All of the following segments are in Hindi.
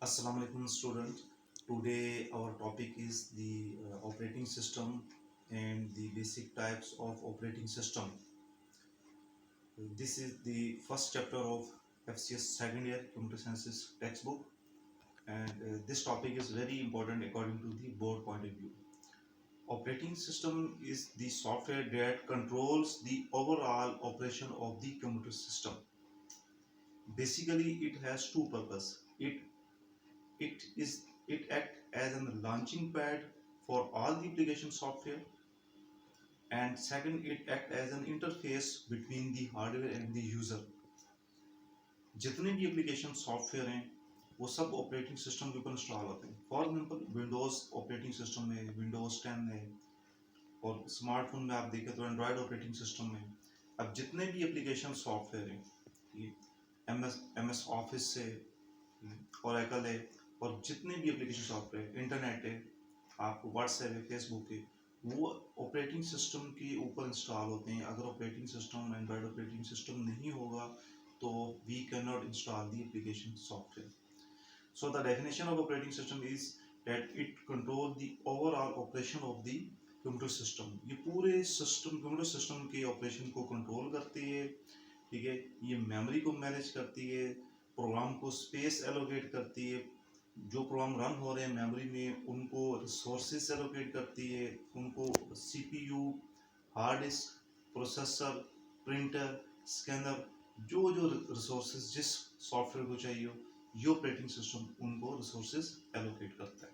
Assalamu alaikum student. Today our topic is the operating system and the basic types of operating system. This is the first chapter of FCS second year computer sciences textbook, and this topic is very important according to the board point of view. Operating system is the software that controls the overall operation of the computer system. Basically it has two purposes. It act as a launching pad for all the application software, and second it act as an interface between the hardware and the user. जितने भी एप्लीकेशन सॉफ्टवेयर हैं वो सब ऑपरेटिंग सिस्टम के ऊपर इंस्टॉल होते हैं. For example Windows operating system में विंडोज 10 है, और स्मार्टफोन में आप देखें तो एंड्रॉयड ऑपरेटिंग सिस्टम में. अब जितने भी एप्लीकेशन सॉफ्टवेयर हैं, एम एस ऑफिस से ओरेकल है, और जितने भी एप्लीकेशन सॉफ्टवेयर, इंटरनेट है, आपको व्हाट्सएप है, फेसबुक है, वो ऑपरेटिंग सिस्टम के ऊपर इंस्टॉल होते हैं. अगर operating system android operating system नहीं होगा तो we can not install the application software. So the definition of operating system is that it control the overall operation of the computer system. ये पूरे सिस्टम कंप्यूटर सिस्टम के ऑपरेशन को कंट्रोल करती है. ठीक है, ये मेमोरी को मैनेज करती है, प्रोग्राम को स्पेस एलोकेट करती है, जो प्रोग्राम रन हो रहे हैं मेमोरी में उनको रिसोर्सेज एलोकेट करती है, उनको CPU, hard disk, processor, printer, scanner, जो जो रिसोर्सेज जिस सॉफ्टवेयर को चाहिए ये ऑपरेटिंग सिस्टम उनको रिसोर्सेज एलोकेट करता है.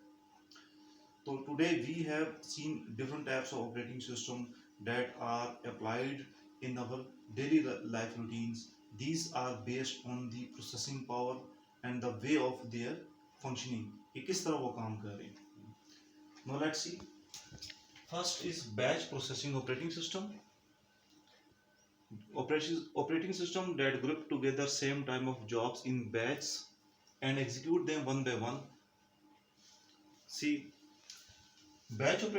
तो today we have seen different types of operating system that are applied in our daily life routines. These are based on the processing power and the way of their functioning. कि किस तरह वो काम कर रहे हैं. Now let's see. First is batch processing operating system. Operating system that group together same time of jobs in batch and execute them one by one. See, batch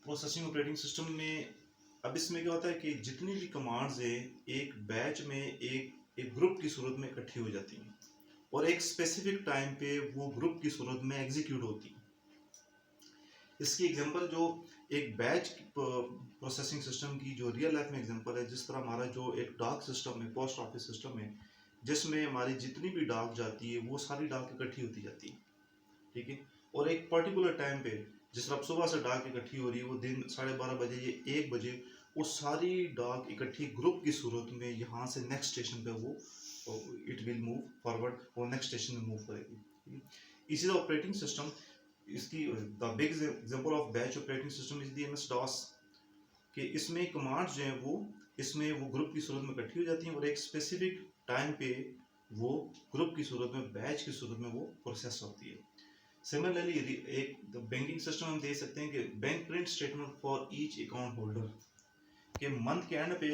processing operating system में अब इसमें क्या होता है कि जितनी भी कमांड्स है एक बैच में एक ग्रुप की सूरत में इकट्ठी हो जाती हैं और एक स्पेसिफिक टाइम पे वो ग्रुप की सूरत में एग्जीक्यूट होती हैं. इसकी एग्जांपल जो एक बैच प्रोसेसिंग सिस्टम की जो रियल लाइफ में एग्जांपल है, जिस तरह हमारा जो एक डाक सिस्टम है, पोस्ट ऑफिस सिस्टम है, जिसमें हमारी जितनी भी डाक जाती है वो सारी डाक इकट्ठी होती जाती है. ठीक है, और एक पर्टिकुलर टाइम पे जिस तरह सुबह से डाक इकट्ठी हो रही है वो दिन 12:30 बजे या 1 बजे वो सारी डाक इकट्ठी ग्रुप की सूरत में यहाँ से नेक्स्ट स्टेशन पे वो इट विल मूव फॉरवर्ड और नेक्स्ट स्टेशन में मूव करेगी. इसी तरह ऑपरेटिंग सिस्टम, इसकी the big example of batch operating system is the MS DOS. कि इसमें कमांड्स जो हैं वो इसमें वो ग्रुप की सूरत में इकट्ठी हो जाती हैं और एक स्पेसिफिक टाइम पे वो ग्रुप की सूरत में बैच की सूरत में वो प्रोसेस होती है. सिमिलरली एक बैंकिंग सिस्टम हम देख सकते हैं कि bank print statement for each account holder. के मंथ के एंड पे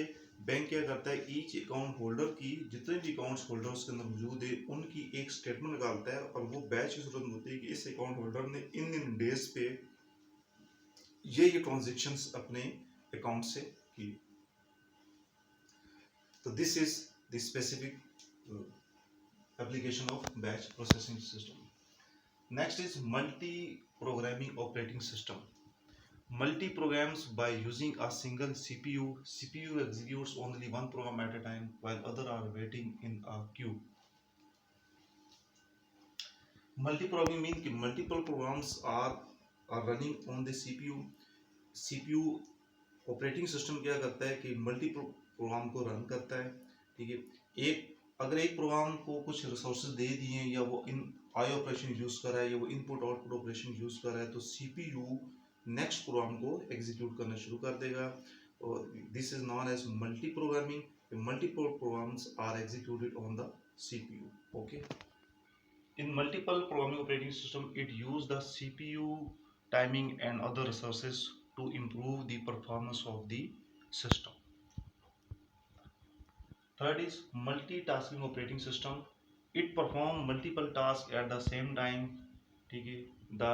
बैंक क्या करता है, ईच अकाउंट होल्डर की जितने भी अकाउंट्स होल्डर उसके अंदर मौजूद है उनकी एक स्टेटमेंट निकालता है और वो बैच की सूरत में होती है कि इस अकाउंट होल्डर ने इन डेज पे ये ट्रांजेक्शंस अपने अकाउंट से की. तो this is the specific application of batch processing system. Next is multi-programming operating system. Multi-programs by using a single CPU. CPU executes only one program at a time while other are waiting in a queue. Multi-programming means कि multiple programs are running on the CPU. CPU operating system क्या करता है कि मल्टीपल प्रोग्राम को रन करता है. ठीक है, अगर एक प्रोग्राम को कुछ रिसोर्सेज दे दिए या वो इन आई ऑपरेशन यूज़ कर रहा है या वो इनपुट आउटपुट ऑपरेशन यूज़ कर रहा है तो सीपीयू नेक्स्ट प्रोग्राम को एग्जीक्यूट करना शुरू कर देगा. और this is known as multi programming. Multiple programs are executed on the CPU. Okay, in multiple programming operating system it use the CPU timing and other resources to improve the performance of the system. Third is multitasking operating system. It perform multiple tasks at the same time. ठीक है, the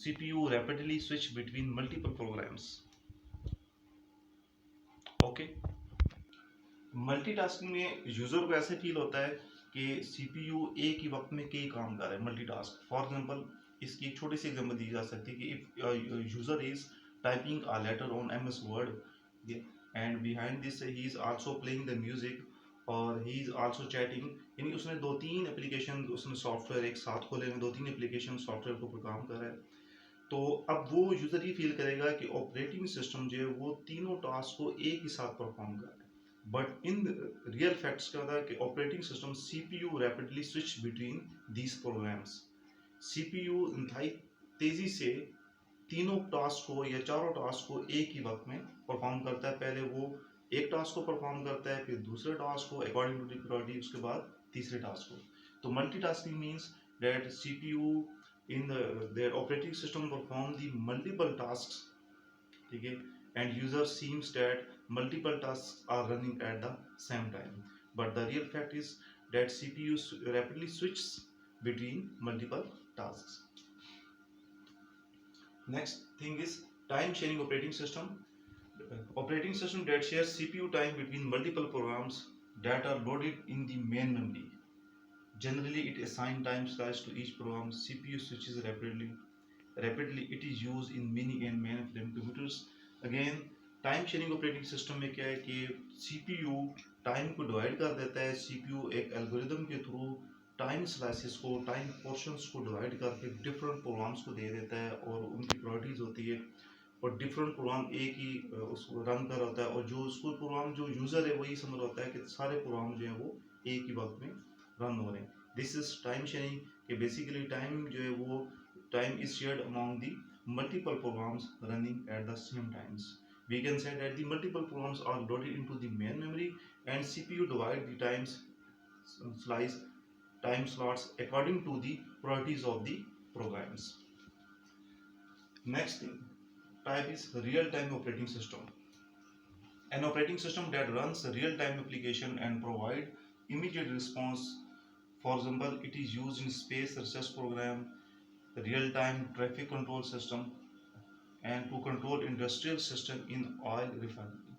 CPU rapidly switch between multiple programs. Okay, multitasking में यूजर को ऐसे फील होता है कि CPU एक ही वक्त में कई काम कर रहा है, मल्टीटास्क। फॉर एग्जांपल इसकी एक छोटी सी एग्जांपल दी जा सकती है कि if user is typing a later on MS Word and behind this he is also playing the music और ही इज आल्सो चैटिंग, यानी उसने दो तीन एप्लीकेशन, उसने सॉफ्टवेयर एक साथ खोले हैं, दो तीन एप्लीकेशन सॉफ्टवेयर के ऊपर काम कर रहा है। तो अब वो यूजर ये फील करेगा कि ऑपरेटिंग सिस्टम जो है वो तीनों टास्क को एक ही साथ परफॉर्म कर रहा है। बट इन रियल फैक्ट्स क्या होता है कि operating system CPU rapidly switch between these programs. CPU इंतहाई तेजी से तीनों टास्क को या चारों टास्क को एक ही वक्त में परफॉर्म करता है। पहले वो एक टास्क को परफॉर्म करता है, फिर दूसरे टास्क को अकॉर्डिंग टू द प्रायोरिटी, उसके बाद तीसरे टास्क को। तो multitasking means that CPU in their operating system perform the multiple tasks, ठीक है, and user seems that multiple tasks are running at the same time, but the real fact is that CPU rapidly switches between multiple tasks. Next thing is time sharing operating system. Operating system that shares CPU time between multiple programs that are loaded in the main memory. Generally, it assigns time slice to each program. CPU switches rapidly. Rapidly, it is used in mini and mainframe computers. Again, time sharing operating system में क्या है कि CPU टाइम को डिवाइड कर देता है। CPU एक एल्गोरिदम के थ्रू टाइम स्लाइसेस को, टाइम पोर्शंस को डिवाइड करके डिफरेंट प्रोग्राम्स को दे देता है और उनकी प्रायोरिटीज होती है और डिफरेंट प्रोग्राम एक ही उसको रन कर होता है और जो उसको प्रोग्राम जो यूज़र है वही समझ होता है कि सारे प्रोग्राम जो है वो एक ही वक्त में रन हो रहे हैं। दिस इज टाइम शेयरिंग कि बेसिकली टाइम जो है वो time is shared among the multiple programs running at the same times. We can say that the multiple programs are loaded into the main memory and CPU divide the slice time slots according to the priorities of the programs. Next type is real-time operating system. An operating system that runs a real-time application and provide immediate response. For example, it is used in space research program, real-time traffic control system, and to control industrial system in oil refinery.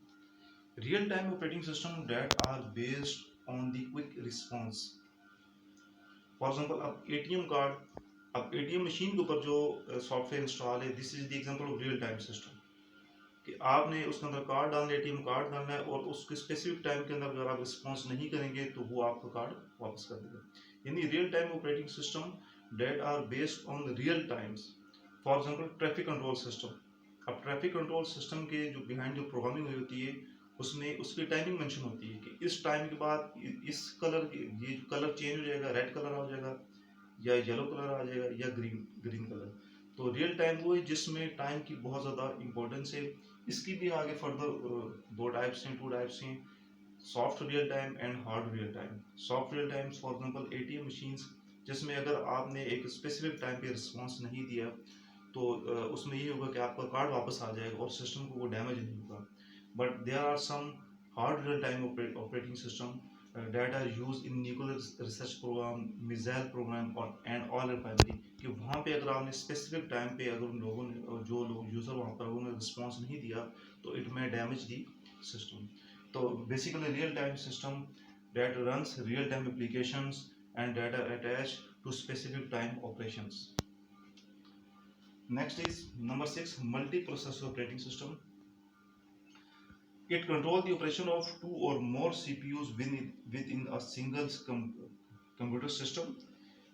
Real-time operating system that are based on the quick response. For example, अब ATM मशीन के ऊपर जो सॉफ्टवेयर इंस्टॉल है, this is the example of real time system कि आपने उसके अंदर कार्ड डालना है, ATM कार्ड डालना है और उसके स्पेसिफिक टाइम के अंदर अगर आप रिस्पॉन्स नहीं करेंगे तो वो आपका कार्ड वापस कर देगा। यानी real time operating system that are based on real times. For example traffic control system. अब ट्रैफिक कंट्रोल सिस्टम के जो बिहाइंड जो प्रोग्रामिंग हुई होती है उसमें उसकी टाइमिंग मेंशन होती है कि इस टाइम के बाद इस कलर ये कलर चेंज हो जाएगा, रेड कलर आ जाएगा या येलो कलर आ जाएगा या ग्रीन ग्रीन कलर। तो रियल टाइम वो है जिसमें टाइम की बहुत ज़्यादा इंपॉर्टेंस है। इसकी भी आगे फर्दर दो टाइप्स हैं, टू टाइप्स हैं, soft real time and hard real time. Soft real time for example ATM machines, जिसमें अगर आपने एक स्पेसिफिक टाइम पे रिस्पॉन्स नहीं दिया तो उसमें ये होगा कि आपका कार्ड वापस आ जाएगा और सिस्टम को वो डैमेज नहीं होगा। But there are some hard real time operating system that are used in nuclear research program, missile program और and oil refinery, कि वहाँ पे अगर आपने स्पेसिफिक टाइम पे अगर उन लोगों ने जो लोग यूज़र वहाँ पर उन्होंने रिस्पॉन्स नहीं दिया तो it may damage the system. तो basically real time system that runs real time applications and that are attached to specific time operations. Next is number 6, multiprocessor operating system. It controls the operation of two or more CPUs within a single computer system.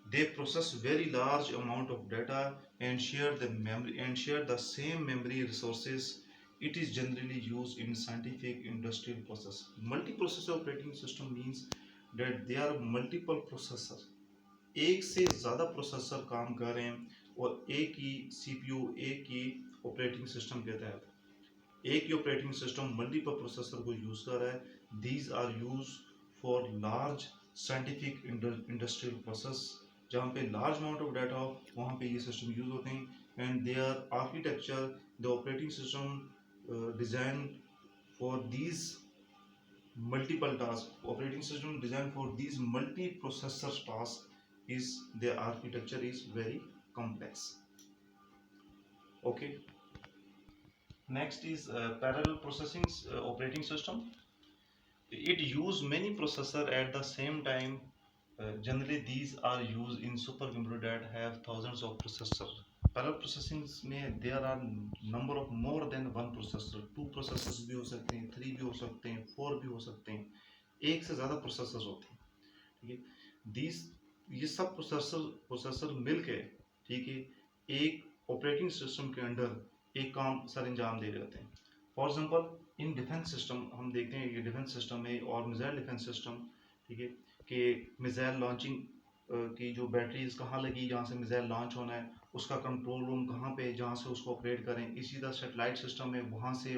They process very large amount of data and share the same memory resources. It is generally used in scientific industrial process. Multiprocessor operating system means that there are multiple processors. एक से ज़्यादा प्रोसेसर काम कर रहे हैं और एक ही CPU, एक ही ऑपरेटिंग सिस्टम के तहत एक ही ऑपरेटिंग सिस्टम मल्टीपल प्रोसेसर को यूज़ कर रहा है। These are use for large scientific industrial process, जहाँ पे लार्ज अमाउंट ऑफ डाटा हो वहाँ पे ये सिस्टम यूज होते हैं। And they are architecture the operating system design for these multiple tasks. Operating system designed for these multi-processor tasks is their architecture is very complex. Okay. Next is parallel processing operating system. It use many processor at the same time Generally, these are used in supercomputer that have thousands of processors. Parallel processing में there are number of more than one processor. Two processors भी हो सकते हैं, three भी हो सकते हैं, four भी हो सकते हैं. एक से ज़्यादा processors होते हैं. ठीक है. These ये सब प्रोसेसर मिलके, ठीक है, एक ऑपरेटिंग सिस्टम के अंडर एक काम सर अंजाम दे रहे होते हैं. For example in defence system हम देखते हैं कि डिफेंस सिस्टम में और मिसाइल डिफेंस सिस्टम, ठीक है, कि मिसाइल लॉन्चिंग की जो बैटरीज कहाँ लगी जहाँ से मिसाइल लॉन्च होना है, उसका कंट्रोल रूम कहाँ पे जहाँ से उसको ऑपरेट करें. इसी तरह सेटेलाइट सिस्टम में वहाँ से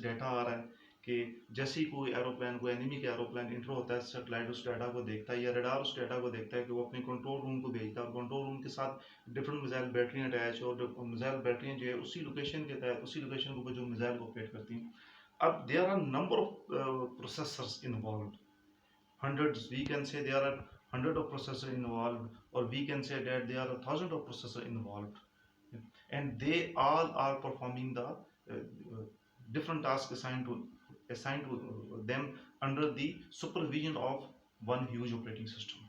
डाटा आ रहा है कि जैसे ही कोई एरोप्लेन, कोई एनिमी का एरोप्लेन इंटर होता है, सेटेलाइट उस डाटा को देखता है या रडार उस डाटा को देखता है कि वो अपने कंट्रोल रूम को भेजता है, और कंट्रोल रूम के साथ डिफरेंट मिसाइल बैटरियाँ अटैच, और मिसाइल बैटरियाँ जो है उसी लोकेशन के तहत, उसी लोकेशन के ऊपर जो मिसाइल को ऑपरेट करती हैं. अब there are number of processors involve, hundreds, we can say there are hundred of processor involved, or we can say that there are thousands of processor involved, and they all are performing the different tasks assigned to them under the supervision of one huge operating system.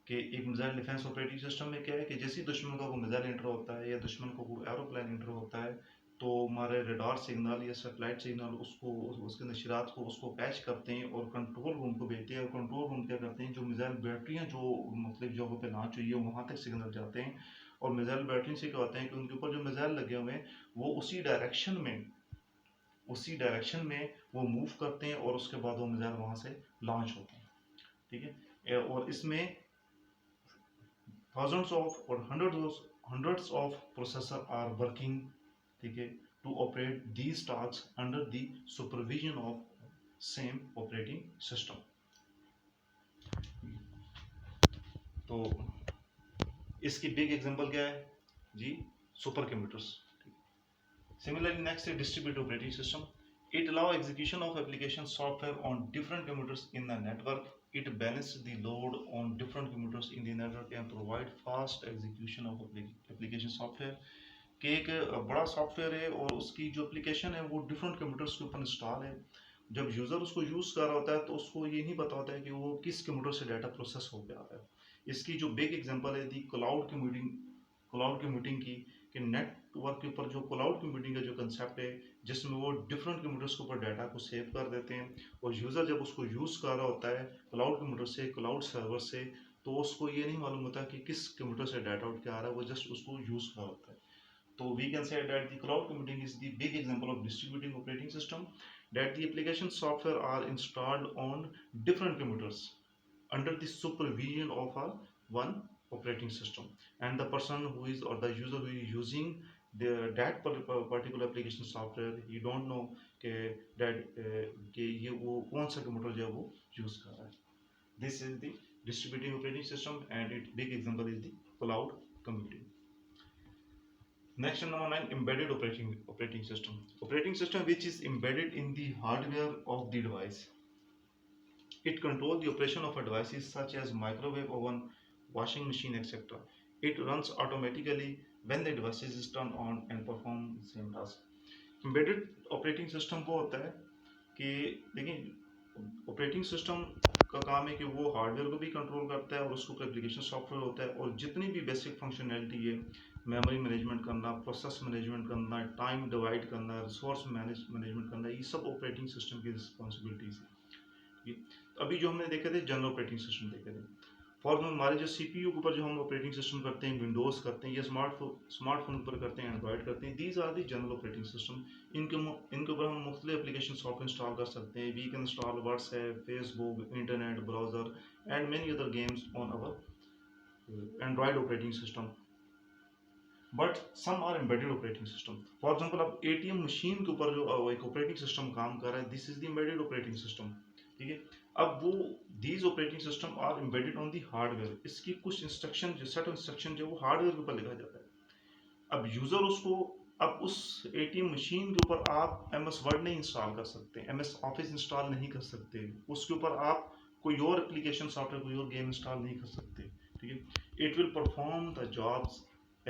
कि एक मिसाइल डिफेंस ऑपरेटिंग सिस्टम में क्या है कि जैसे ही दुश्मन का कोई मिसाइल इंटर होता है या दुश्मन को कोई एरोप्लेन इंटर होता है, तो हमारे रडार सिग्नल या सेटेलाइट सिग्नल उसको उसके नशरात को उसको कैच करते हैं और कंट्रोल रूम को भेजते हैं, और कंट्रोल रूम क्या करते हैं, जो मिसाइल बैटरियाँ जो मुख्तलिफ जगहों पे लॉन्च हुई है वहाँ तक सिग्नल जाते हैं, और मिसाइल बैटरी से क्या होता है कि उनके ऊपर जो मिसाइल लगे हुए हैं वो उसी डायरेक्शन में वो मूव करते हैं, और उसके बाद वो मिसाइल वहाँ से लॉन्च होते हैं. ठीक है. और इसमें thousands of or hundreds of processors are working, ठीक है, to operate these tasks under the supervision of same operating system. तो इसकी बिग एग्जांपल क्या है जी? Super computers. Similarly, next is distributed operating system. It allows execution of application software on different computers in the network. It balances the load on different computers in the network and provide fast execution of application software. कि एक बड़ा सॉफ्टवेयर है और उसकी जो एप्लीकेशन है वो डिफरेंट कंप्यूटर्स के ऊपर इंस्टॉल है. जब यूज़र उसको यूज़ कर रहा होता है तो उसको ये नहीं पता होता है कि वो किस कंप्यूटर से डाटा प्रोसेस हो गया है. इसकी जो बिग एग्जांपल है दी क्लाउड कंप्यूटिंग की, कि नेटवर्क के ऊपर जो क्लाउड कंप्यूटिंग का जो कंसेप्ट है जिसमें वो डिफरेंट कंप्यूटर्स के ऊपर डाटा को सेव कर देते हैं, और यूज़र जब उसको यूज़ कर रहा होता है क्लाउड कंप्यूटर से, क्लाउड सर्वर से, तो उसको ये नहीं मालूम होता कि किस कंप्यूटर से डाटा उठ के आ रहा है, वो जस्ट उसको यूज़ कर रहा होता है. So we can say that the cloud computing is the big example of distributing operating system, that the application software are installed on different computers under the supervision of a one operating system, and the person who is, or the user who is using that particular application software, you don't know कि कि ये वो कौन सा कंप्यूटर जो है वो यूज कर रहा है. This is the distributing operating system, and its big example is the cloud computing. Next, number 9, embedded operating system. Operating system which is embedded in the hardware of the device. It controls the operation of a devices such as microwave oven, washing machine, etc. It runs automatically when the device is turned on and perform the same task. Embedded operating system वो होता है कि देखिए ऑपरेटिंग सिस्टम का काम है कि वो हार्डवेयर को भी कंट्रोल करता है और उसके ऊपर एप्लीकेशन सॉफ्टवेयर होता है, और जितनी भी बेसिक फंक्शनैलिटी है, मेमोरी मैनेजमेंट करना, प्रोसेस मैनेजमेंट करना, टाइम डिवाइड करना, रिसोर्स मैनेजमेंट करना, ये सब ऑपरेटिंग सिस्टम की रिस्पॉन्सिबिलिटीज है. अभी जो हमने देखे थे जनरल ऑपरेटिंग सिस्टम देखे थे. फॉर हमारे जो सीपीयू के ऊपर जो हम ऑपरेटिंग सिस्टम करते हैं, विंडोज़ करते हैं या स्मार्टफोन पर करते हैं, एंड्रॉइड करते हैं, these are the general operating system. इनके ऊपर हम मुख्तलिफ एप्लीकेशन सॉफ्टवेयर इंस्टॉल कर सकते हैं. We can install WhatsApp, Facebook, internet browser and many other games on our android operating system. But some are embedded operating system. For example अब एटीएम मशीन के ऊपर जो एक ऑपरेटिंग सिस्टम काम कर रहा है, this is the embedded operating system. ठीक है. अब वो these operating system are embedded on the hardware. इसकी कुछ इंस्ट्रक्शन जो सेट ऑफ इंस्ट्रक्शन जो वो हार्डवेयर के ऊपर लिखा जाता है. अब यूजर उसको, अब उस एटीएम मशीन के ऊपर आप एम एस वर्ड नहीं इंस्टॉल कर सकते, एम एस ऑफिस इंस्टॉल नहीं कर सकते, उसके ऊपर आप कोई और एप्लीकेशन सॉफ्टवेयर, कोई और गेम इंस्टॉल नहीं कर सकते. ठीक है. It will perform the jobs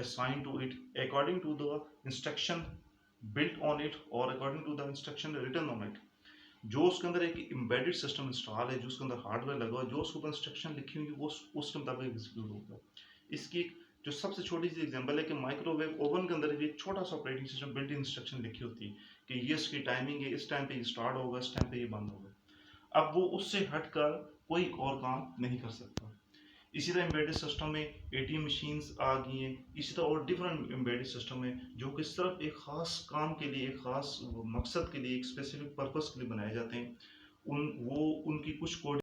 assigned to it according to the instruction built on it or according to the instruction written on it. जो उसके अंदर एक एम्बेडेड सिस्टम इंस्टॉल है, जो उसके अंदर हार्डवेयर लगा हुआ है, जो उसके ऊपर इंस्ट्रक्शन लिखी हुई है, वो उसके मुताबिक एग्जीक्यूट होगा। इसकी जो सबसे छोटी सी एग्जांपल है कि माइक्रोवेव ओवन के अंदर भी एक छोटा सा operating system built in instruction लिखी होती है कि ये इसकी टाइमिंग है, इस टाइम पे ये स्टार्ट होगा, इस टाइम पे ये बंद होगा। अब वो उससे हटकर कोई और काम नहीं कर सकता। इसी तरह एम्बेडेड सिस्टम में एटीएम मशीन्स आ गई हैं। इसी तरह और डिफरेंट एम्बेडेड सिस्टम है जो कि सिर्फ एक खास काम के लिए, एक खास मकसद के लिए, एक स्पेसिफिक पर्पस के लिए बनाए जाते हैं। उनकी कुछ कोड